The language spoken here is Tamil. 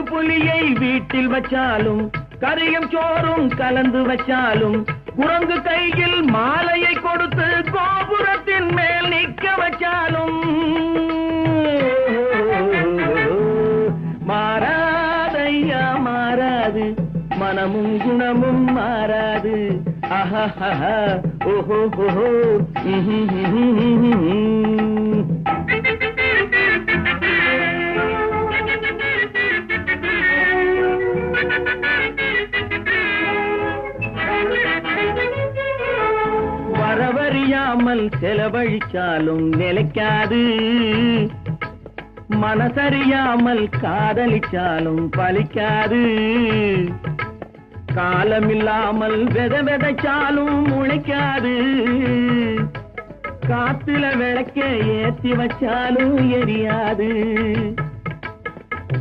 காட்டு புலியை வீட்டில் வச்சாலும் கறியும் சோறும் கலந்து வச்சாலும் குரங்கு கையில் மாலையை கொடுத்து கோபுரத்தின் மேல் நிற்க வச்சாலும் மாறாதையா மாறாது, மனமும் குணமும் மாறாது. ஆஹா ஓஹோ வரவறியாமல் செலவழிச்சாலும் நிலைக்காது, மனசறியாமல் காதலிச்சாலும் பலிக்காது. காலமில்லாமல் விதைச்சாலும் முளைக்காது, காத்துல விளக்க ஏத்தி வச்சாலும் எரியாது.